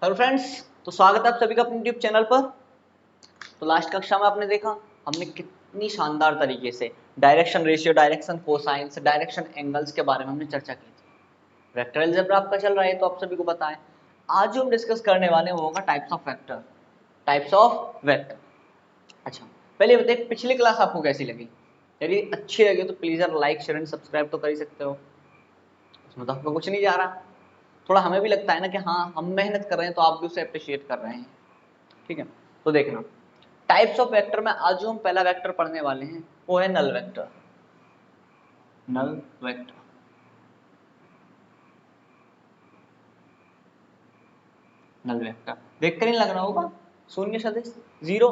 Hello friends, तो स्वागत है आप सभी का अपने यूट्यूब चैनल पर। तो लास्ट कक्षा में आपने देखा हमने कितनी शानदार तरीके से direction ratio, direction cosines, direction angles के बारे में हमने चर्चा की थी। वेक्टर अलजेब्रा आपका चल रहा है तो आप सभी को पता है। आज जो हम डिस्कस करने वाले हैं वो होगा types of vector. Types of vector. अच्छा, पहले बताइए पिछली क्लास आपको कैसी लगी? यदि अच्छी लगी तो प्लीज यार लाइक शेयर एंड सब्सक्राइब तो कर ही सकते हो, उसमें तो आपको कुछ नहीं जा रहा। थोड़ा हमें भी लगता है ना कि हाँ हम मेहनत कर रहे हैं तो आप भी उसे अप्रिशिएट कर रहे हैं। ठीक है, तो देखना टाइप्स ऑफ वेक्टर में आज जो हम पहला वेक्टर पढ़ने वाले हैं वो है null vector. Null vector, null vector देख कर ही लग रहा होगा शून्य सदिश जीरो।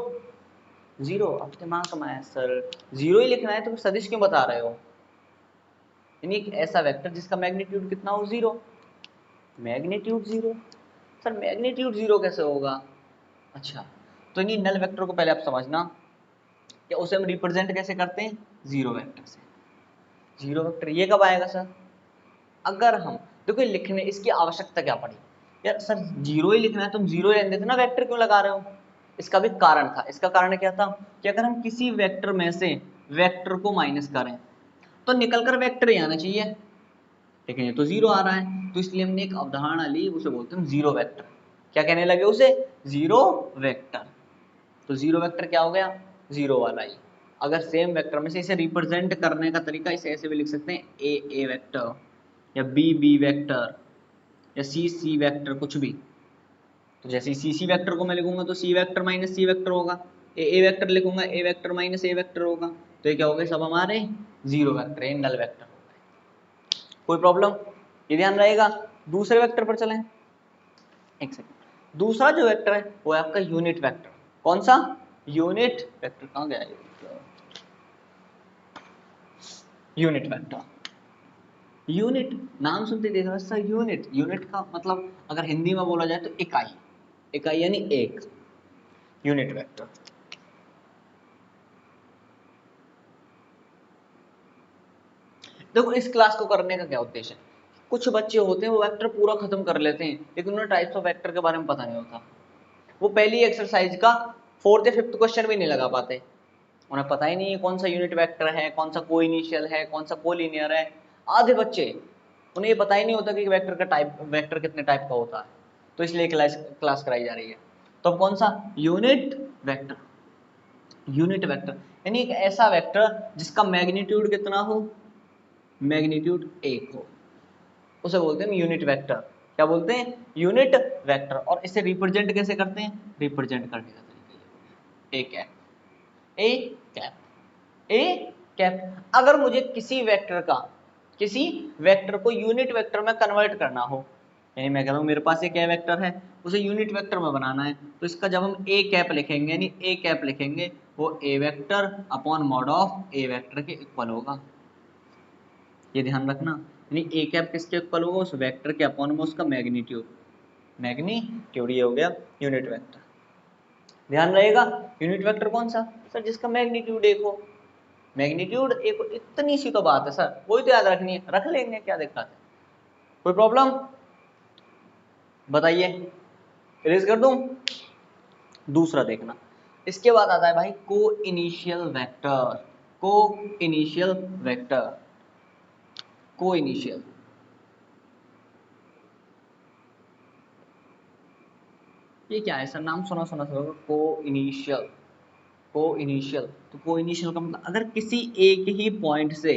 जीरो अब दिमाग में आया सर, जीरो ही लिखना है तो फिर सदिश क्यों बता रहे हो? यानी एक ऐसा वेक्टर जिसका मैग्नीट्यूड कितना हो, zero. Magnitude zero, sir magnitude zero कैसे होगा? अच्छा, तो नहीं, नल वेक्टर को पहले आप समझना कि उसे हम रिप्रेजेंट कैसे करते हैं, जीरो वेक्टर से। जीरो वेक्टर ये कब आएगा सर? अगर हम देखो लिखने इसकी आवश्यकता क्या पड़ी यार, सर जीरो ही लिखना है, तुम जीरो रहने देते ना, वेक्टर क्यों लगा रहे हो? इसका भी कारण था। इसका कारण क्या था कि अगर हम किसी वेक्टर में से वेक्टर को माइनस करें तो निकलकर वेक्टर ही आना चाहिए, लेकिन ये तो जीरो आ रहा है, तो इसलिए हमने एक अवधारणा ली, उसे बोलते हैं जीरो वेक्टर। क्या कहने लगे उसे? Zero vector. तो जीरो वेक्टर क्या हो गया? जीरो वाला ही। अगर सेम वेक्टर में से इसे रिप्रेजेंट करने का तरीका इसे ऐसे भी लिख सकते हैं, ए वेक्टर या बी वेक्टर या सी वेक्टर, कुछ भी। तो जैसे सी वेक्टर को मैं लिखूंगा तो C vector minus C vector होगा, ए वेक्टर लिखूंगा ए वेक्टर माइनस ए वेक्टर होगा। तो ये क्या हो गए? सब हमारे जीरो वेक्टर है, नल वेक्टर हो गए। कोई प्रॉब्लम? ये ध्यान रहेगा। दूसरे वेक्टर पर चलें, एक सेकंड। दूसरा जो वेक्टर है वो है आपका यूनिट वेक्टर। कौन सा? Unit vector. कहां गया यूनिट वेक्टर? यूनिट नाम सुनते देख रहे सर, यूनिट, यूनिट का मतलब अगर हिंदी में बोला जाए तो इकाई। इकाई यानी एक, यूनिट वेक्टर। देखो इस क्लास को करने का क्या उद्देश्य है? कुछ बच्चे होते हैं वो वेक्टर पूरा खत्म कर लेते हैं लेकिन उन्हें टाइप्स ऑफ वेक्टर के बारे में पता नहीं होता। वो पहली एक्सरसाइज का फोर्थ या फिफ्थ क्वेश्चन भी नहीं लगा पाते। उन्हें पता ही नहीं है कौन सा यूनिट वेक्टर है, कौन सा को इनिशियल है, कौन सा कोलिनियर है। आधे बच्चे, उन्हें ये पता ही नहीं होता कि वेक्टर का टाइप, वेक्टर कितने टाइप का होता है। तो इसलिए क्लास कराई जा रही है। तो अब कौन सा? Unit vector. यूनिट वेक्टर यानी एक ऐसा वेक्टर जिसका मैग्नीट्यूड कितना हो? मैग्नीट्यूड एक हो, उसे बोलते हैं यूनिट वेक्टर। क्या बोलते हैं? Unit vector. और इसे रिप्रेजेंट कैसे करते हैं? रिप्रेजेंट करने का तरीका ये A cap, A cap, A cap. अगर मुझे किसी वेक्टर को यूनिट वेक्टर में कन्वर्ट करना हो, यानी मैं कह रहा हूं मेरे पास एक ए वेक्टर है, उसे यूनिट वेक्टर में बनाना है, तो इसका जब हम ए कैप लिखेंगे, यानी ए कैप लिखेंगे, वो a vector upon mod of a vector के इक्वल होगा। ये ध्यान रखना, यानी ए कैप किसके इक्वल होगा? उस वेक्टर के अपॉन में उसका मैग्नीट्यूड। मैग्नीट्यूड ये हो गया यूनिट वेक्टर। ध्यान रहेगा, यूनिट वेक्टर कौन सा? सर जिसका मैग्नीट्यूड एक हो। मैग्नीट्यूड एक, इतनी सी तो बात है सर, वही तो याद रखनी है, रख लेंगे, क्या दिक्कत है? कोई प्रॉब्लम बताइए, इरेज कर दूं? दूसरा देखना, इसके बाद आता है भाई को इनिशियल वेक्टर। को इनिशियल वेक्टर, को इनिशियल, ये क्या है सर? नाम सुना सुना सा, को इनिशियल। को इनिशियल, तो को इनिशियल का मतलब अगर किसी एक ही पॉइंट से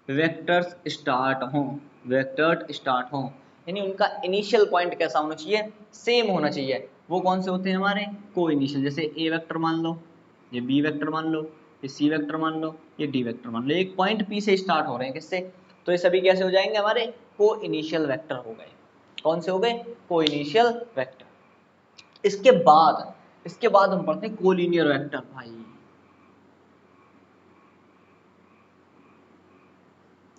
वेक्टर्स स्टार्ट हों, वेक्टर्स स्टार्ट हों, यानी उनका इनिशियल पॉइंट कैसा होना चाहिए? सेम होना चाहिए। वो कौन से होते हैं हमारे? को इनिशियल। जैसे ए वेक्टर मान लो, ये बी वेक्टर मान लो, ये सी वेक्टर मान लो, ये डी वेक्टर मान लो, एक पॉइंट पी से स्टार्ट हो रहे हैं, किससे? तो ये सभी कैसे हो जाएंगे? हमारे को इनिशियल वेक्टर हो गए। कौन से हो गए? को इनिशियल वेक्टर। इसके बाद हम पढ़ते हैं कोलिनियर वेक्टर। भाई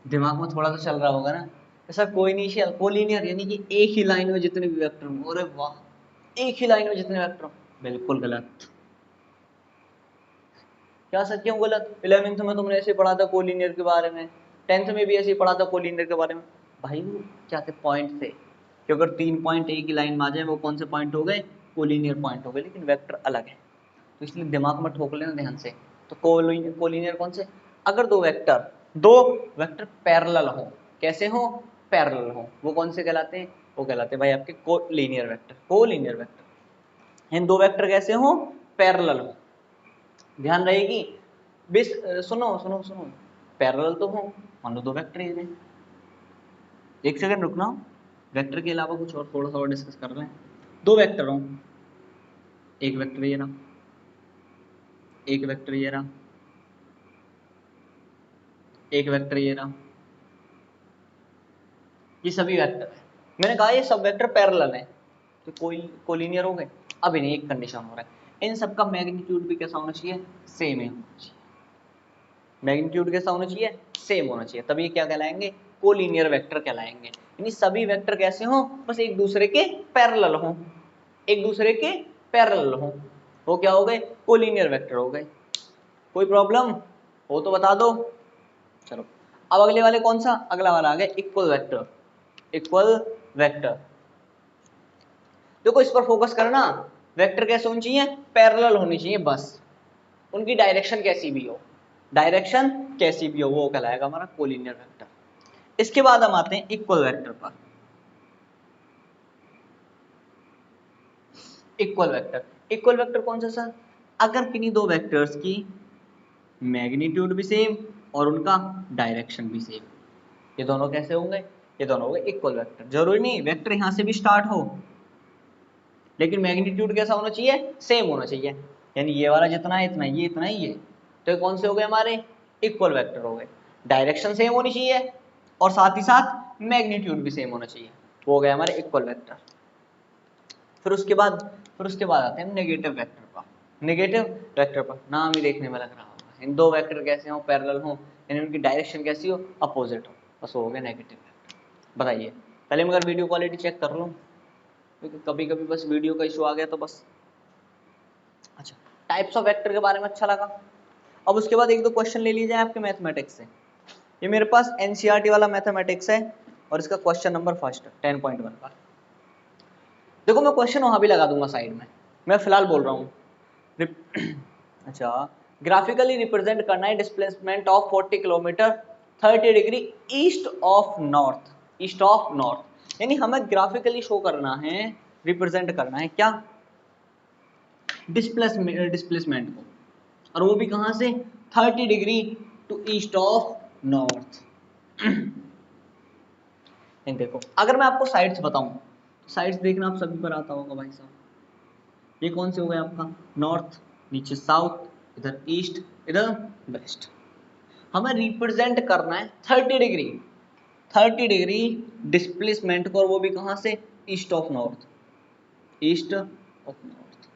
दिमाग में थोड़ा तो चल रहा होगा ना, ऐसा को इनिशियल, कोलिनियर यानी कि एक ही लाइन में जितने भी वेक्टर हों। अरे वाह, एक ही लाइन में जितने वेक्टर हों। बिल्कुल गलत। क्या सर क्यों गलत? 11th में तुमने ऐसे पढ़ा था कोलिनियर के बारे में, 10th में भी ऐसे ही पढ़ा था कोलिनियर के बारे में। भाई वो क्या थे? पॉइंट थे। कि अगर 3 पॉइंट एक ही लाइन में आ जाए वो कौन से पॉइंट हो गए, कोलिनियर पॉइंट हो गए, लेकिन वेक्टर अलग है, तो इसलिए दिमाग में ठोक लेना ध्यान से। तो कोलिनियर कौन से, अगर दो वेक्टर पैरेलल हो, कैसे हो, पैरेलल हो, वो कौन से कहलाते हैं, वो कहलाते हैं भाई आपके कोलिनियर वेक्टर। इन दो वेक्टर कैसे हो, पैरेलल हो, ध्यान रहेगी। सुनो सुनो सुनो, पैरेलल तो हो, मान लो दो वेक्टर ये, एक सेकंड रुकना, वेक्टर के अलावा कुछ और थोड़ा सा और डिस्कस कर रहे हैं। दो वेक्टर हो, एक वेक्टर ये रहा, एक वेक्टर ये रहा, एक वेक्टर ये रहा, ये सभी वेक्टर है। मैंने कहा ये सब वेक्टर पैरेलल है, तो कोई कोलिनियर हो गए। अब इन्हें एक कंडीशन हो रहा है, इन सब का मैग्नीट्यूड भी कैसा होना चाहिए, सेम ही होना चाहिए। मैग्नीट्यूड कैसा होना चाहिए, सेम होना चाहिए, तभी क्या कहलाएंगे, कोलिनियर वेक्टर कहलाएंगे। यानी सभी वेक्टर कैसे हो, बस एक दूसरे के पैरेलल हो, एक दूसरे के पैरेलल हो, वो क्या हो गए, कोलिनियर वेक्टर हो गए। कोई प्रॉब्लम हो तो बता दो। चलो अब अगले वाले कौन सा, अगला वाला आ गया इक्वल वेक्टर। इक्वल वेक्टर देखो इस पर फोकस करना, वेक्टर कैसे होनी चाहिए, पैरेलल होनी चाहिए बस, उनकी डायरेक्शन कैसी भी हो, डायरेक्शन कैसी भी हो, वो कहलाएगा हमारा कोलिनियर वेक्टर। इसके बाद हम आते हैं इक्वल वेक्टर पर। इक्वल वेक्टर कौन सा सर, अगर किन्हीं दो वेक्टर्स की मैग्नीट्यूड भी सेम और उनका डायरेक्शन भी सेम, ये दोनों कैसे होंगे, ये दोनों होंगे इक्वल वेक्टर। जरूरी नहीं वेक्टर यहां से भी स्टार्ट हो, लेकिन मैग्नीट्यूड कैसा होना चाहिए, सेम होना चाहिए, यानी ये वाला जितना है इतना, ये इतना ही है, तो ये कौन से हो गए हमारे, इक्वल वेक्टर हो गए। डायरेक्शन सेम होनी चाहिए और साथ ही साथ मैग्नीट्यूड भी सेम होना चाहिए, वो हो गए हमारे इक्वल वेक्टर। फिर उसके बाद आते हैं नेगेटिव वेक्टर पर। नेगेटिव वेक्टर पर नाम ही देखने में लग रहा होगा, इन दो वेक्टर कैसे हो, पैरेलल हो, यानी उनकी डायरेक्शन कैसी हो, अपोजिट हो, बस हो गया नेगेटिव वेक्टर। बताइए, पहले मगर वीडियो क्वालिटी चेक कर लो, क्योंकि कभी कभी बस वीडियो का इशू आ गया तो बस। अच्छा, टाइप्स ऑफ वेक्टर के बारे में अच्छा लगा। अब उसके बाद एक दो क्वेश्चन ले लीजिए आपके मैथमेटिक्स से। ये मेरे पास एनसीईआरटी वाला मैथमेटिक्स है और इसका क्वेश्चन नंबर फर्स्ट 10.1 का। देखो मैं क्वेश्चन वहां भी लगा दूंगा साइड में, मैं फिलहाल बोल रहा हूँ। अच्छा, ग्राफिकली रिप्रेजेंट करना है displacement of 40 kilometre 30 degree east of north. East of north यानी हमें ग्राफिकली शो करना है, रिप्रेजेंट करना है क्या, डिस्प्लेसमेंट को, और वो भी कहां से, 30 degree to east of north. देखो अगर मैं आपको साइड्स बताऊं, साइड्स देखना आप सभी पर आता होगा भाई साहब, ये कौन से हो गए आपका, नॉर्थ, नीचे साउथ, इधर ईस्ट, इधर वेस्ट। हमें रिप्रेजेंट करना है 30 डिग्री, 30 डिग्री डिस्प्लेसमेंट को, और वो भी कहां से, east of north, east of north.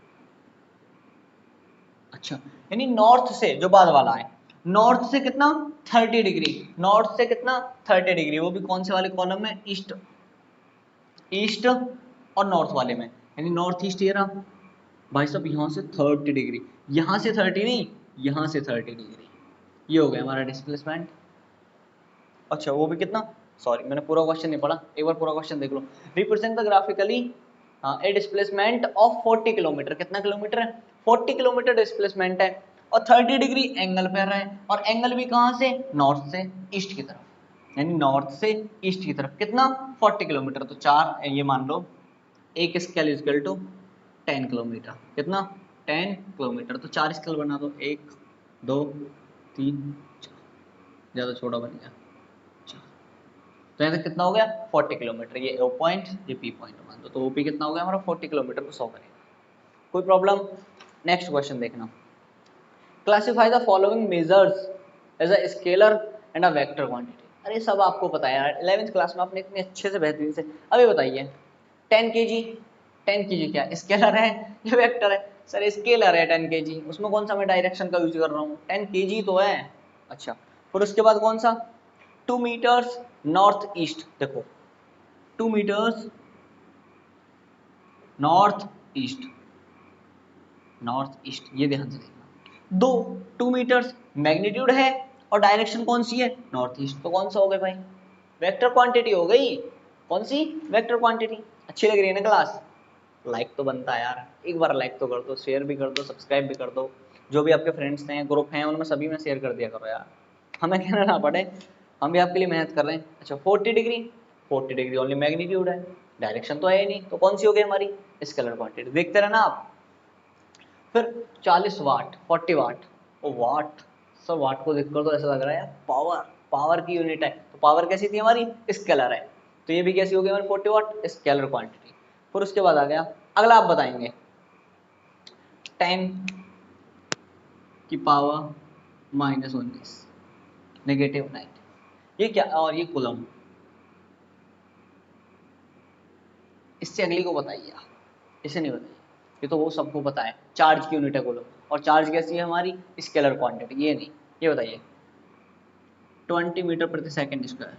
अच्छा, यानी नॉर्थ से जो बाद वाला है, नॉर्थ से कितना, 30 डिग्री, नॉर्थ से कितना, 30 डिग्री, वो भी कौन से वाले कॉलम में, ईस्ट, ईस्ट और नॉर्थ वाले में, यानी नॉर्थ ईस्ट ये रहा भाई साहब, यहां से 30 डिग्री, यहां से 30 नहीं, यहां से 30 डिग्री, ये हो गया हमारा डिस्प्लेसमेंट। अच्छा वो भी कितना, सॉरी मैंने पूरा क्वेश्चन नहीं पढ़ा, एक बार पूरा क्वेश्चन देख लो। Represent the graphically a displacement of 40 kilometre, कितना किलोमीटर है, 40 किलोमीटर डिस्प्लेसमेंट है, और 30 डिग्री एंगल पे रहा है, और एंगल भी कहां से, नॉर्थ से ईस्ट की तरफ, यानी नॉर्थ से ईस्ट की तरफ कितना, 40 किलोमीटर, तो 4 ये मान लो, एक स्केल इक्वल टू 10 किलोमीटर, कितना, 10 किलोमीटर, तो 4 स्केल बना दो, 1 2 3 4, ज्यादा छोटा बन गया, तो यहाँ तक कितना हो गया, 40 किलोमीटर, ये ओ पॉइंट ये पी पॉइंट मान दो, तो ओपी कितना हो गया हमारा, 40 किलोमीटर को 100 करेगा। कोई प्रॉब्लम। नेक्स्ट क्वेश्चन देखना, classify the following measures as a scalar and a vector quantity. अरे सब आपको पता है यार, 11th क्लास में आपने इतने अच्छे से बेहतरीन से, अभी बताइए 10 kg, 10 kg क्या स्केलर है या वेक्टर है, सर स्केलर है 10 kg, उसमें कौन सा मैं डायरेक्शन का यूज कर रहा हूँ, 10 kg तो है। अच्छा फिर उसके बाद कौन सा, 2 मीटर्स नॉर्थ ईस्ट, देखो 2 meters north east, north east ये ध्यान से देखना, दो 2 मीटर्स मैग्नीट्यूड है और डायरेक्शन कौन सी है, नॉर्थ ईस्ट, तो कौन सा हो गया भाई, वेक्टर क्वांटिटी हो गई, कौन सी? Vector quantity. अच्छी लग रही है ना क्लास? लाइक तो बनता है यार, एक बार लाइक तो कर दो, शेयर भी कर दो, सब्सक्राइब भी कर दो, जो भी आपके फ्रेंड्स हैं, ग्रुप हैं, उनमें सभी में शेयर कर दिया करो यार, हमें कहना ना पड़े, हम भी आपके लिए मेहनत कर रहे हैं। अच्छा 40 डिग्री, 40 डिग्री ओनली मैग्नीट्यूड है, डायरेक्शन तो है ही नहीं, तो कौन सी हो गई हमारी? Scalar quantity. देखते रहना आप। फिर 40 वाट, 40 वाट, ओ वाट, सर वाट को देखकर तो ऐसा लग रहा है यार पावर, पावर की यूनिट है, तो पावर कैसी थी हमारी? स्केलर है, तो ये भी कैसी हो गई हमारी? 40 वाट, स्केलर क्वांटिटी। फिर उसके बाद आ गया अगला, आप बताएंगे 10 की पावर -19 -9, ये क्या? और ये कूलम। इससे अगली को बताइए आप, इसे नहीं बताइए, ये तो वो सबको पता है, चार्ज की यूनिट है कूलम, और चार्ज कैसी है हमारी? Scalar quantity. ये नहीं, ये बताइए 20 मीटर प्रति सेकंड स्क्वायर,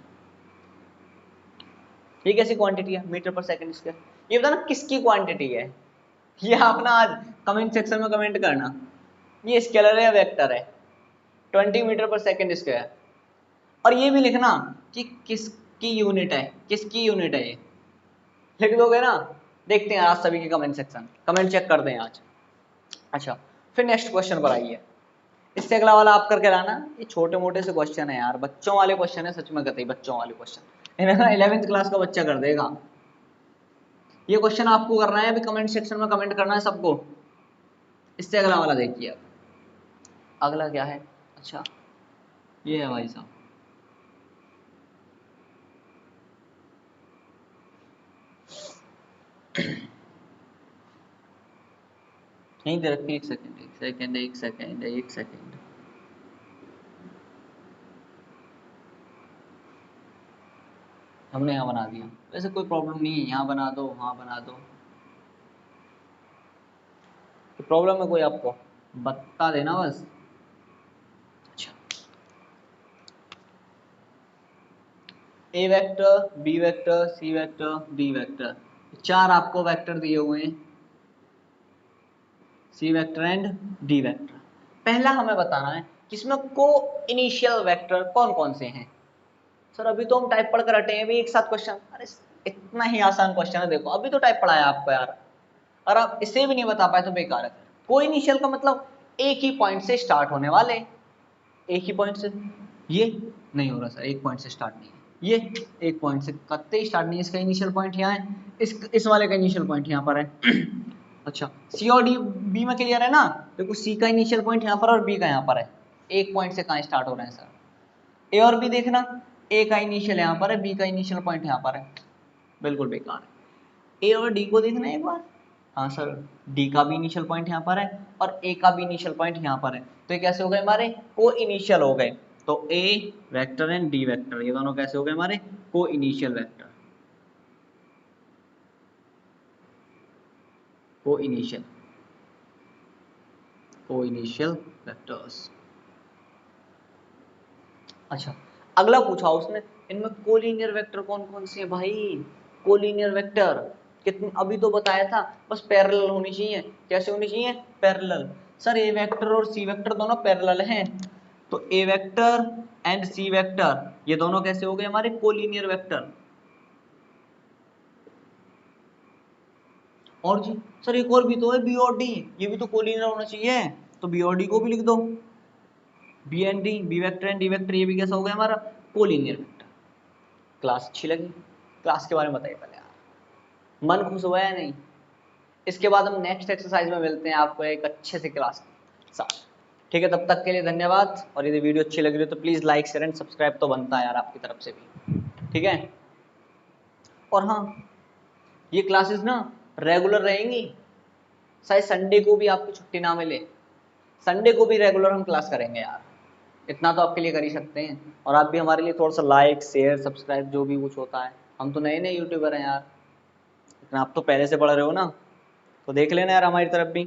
ये कैसी क्वांटिटी है? मीटर पर सेकंड स्क्वायर। ये बताना किसकी क्वांटिटी है? ये आप ना आज कमेंट सेक्शन में कमेंट करना, ये स्केलर है या वेक्टर है? 20 मीटर पर सेकंड स्क्वायर। और ये भी लिखना कि किसकी यूनिट है, किसकी यूनिट है, ये लिख दोगे ना? देखते हैं आज सभी के कमेंट सेक्शन, कमेंट चेक करते हैं आज। अच्छा फिर नेक्स्ट क्वेश्चन पर आइए, इससे अगला वाला आप करके लाना। ये छोटे मोटे से क्वेश्चन है यार, बच्चों वाले क्वेश्चन है, सच में कहते हैं बच्चों वाले क्वेश्चन, इन्हें ना 11th क्लास का बच्चा कर देगा। ये क्वेश्चन आपको करना है, अभी कमेंट सेक्शन में कमेंट करना है सबको। इससे अगला वाला देखिए, अगला क्या है? अच्छा ये है भाई साहब, नहीं दे रखी, एक सेकेंड एक सेकेंड एक सेकेंड एक सेकेंड, हमने यहाँ बना दिया, वैसे कोई प्रॉब्लम नहीं है, यहाँ बना दो, वहाँ बना दो, तो प्रॉब्लम है कोई आपको बता देना बस। अच्छा ए vector, B vector, C vector, D vector, चार आपको वेक्टर दिए हुए हैं, C vector and D vector. पहला हमें बताना है कि इसमें को इनिशियल वेक्टर कौन कौन से हैं। सर अभी तो हम टाइप पढ़ कर हटे हैं, अभी एक साथ क्वेश्चन, अरे इतना ही आसान क्वेश्चन है, देखो अभी तो टाइप पढ़ाया आपको यार, और आप इसे भी नहीं बता पाए तो बेकार है। को इनिशियल का मतलब एक ही पॉइंट से स्टार्ट होने वाले, एक ही पॉइंट से, ये नहीं हो रहा सर, एक पॉइंट से स्टार्ट नहीं है, ये एक पॉइंट से कतई स्टार्ट नहीं है, इसका इनिशियल पॉइंट यहाँ है, इस वाले का इनिशियल पॉइंट यहाँ पर है। अच्छा सी और डी बी में क्लियर है ना? देखो सी का इनिशियल पॉइंट यहाँ पर और बी का यहाँ पर है, एक पॉइंट से कहाँ स्टार्ट हो रहे हैं सर? ए और बी देखना, ए का इनिशियल यहाँ पर है, बी का इनिशियल पॉइंट यहाँ पर है, बिल्कुल बेकार है। ए और डी को देखना है एक बार, हाँ सर डी का भी इनिशियल पॉइंट यहाँ पर है और ए का भी इनिशियल पॉइंट यहाँ पर है, तो ये कैसे हो गए हमारे? को इनिशियल हो गए। तो ए वेक्टर एंड डी वेक्टर ये दोनों कैसे हो गए हमारे? को इनिशियल वेक्टर, को इनिशियल वेक्टर्स। अच्छा अगला पूछा उसने, इनमें कोलिनियर वेक्टर कौन कौन से हैं भाई? कोलिनियर वेक्टर कितने अभी तो बताया था, बस पैरेलल होनी चाहिए। कैसे होनी चाहिए? पैरेलल। सर ए वेक्टर और सी वेक्टर दोनों पैरेलल हैं, तो ए वेक्टर एंड सी वेक्टर ये दोनों कैसे हो गए हमारे? Collinear vector. और जी सर एक और भी तो है बी और डी, ये भी तो कोलिनियर होना चाहिए, तो बी और डी को भी लिख दो, B and D, B vector and D vector, ये भी कैसा हो गया हमारा? Collinear vector. क्लास अच्छी लगी? क्लास के बारे में बताइए पहले यार, मन खुश हुआ है नहीं? इसके बाद हम नेक्स्ट एक्सरसाइज में मिलते हैं आपको एक अच्छे से क्लास के साथ, ठीक है? तब तक के लिए धन्यवाद, और यदि वीडियो अच्छी लग रही हो तो please like share and subscribe तो बनता है यार आपकी तरफ से भी, ठीक है? और हाँ ये क्लासेस ना रेगुलर रहेंगी, शायद संडे को भी आपको छुट्टी ना मिले, संडे को भी रेगुलर हम क्लास करेंगे यार, इतना तो आपके लिए कर ही सकते हैं। और आप भी हमारे लिए थोड़ा सा लाइक शेयर सब्सक्राइब जो भी कुछ होता है, हम तो नए नए यूट्यूबर हैं यार, लेकिन आप तो पहले से पढ़ रहे हो ना, तो देख लेना यार हमारी तरफ भी।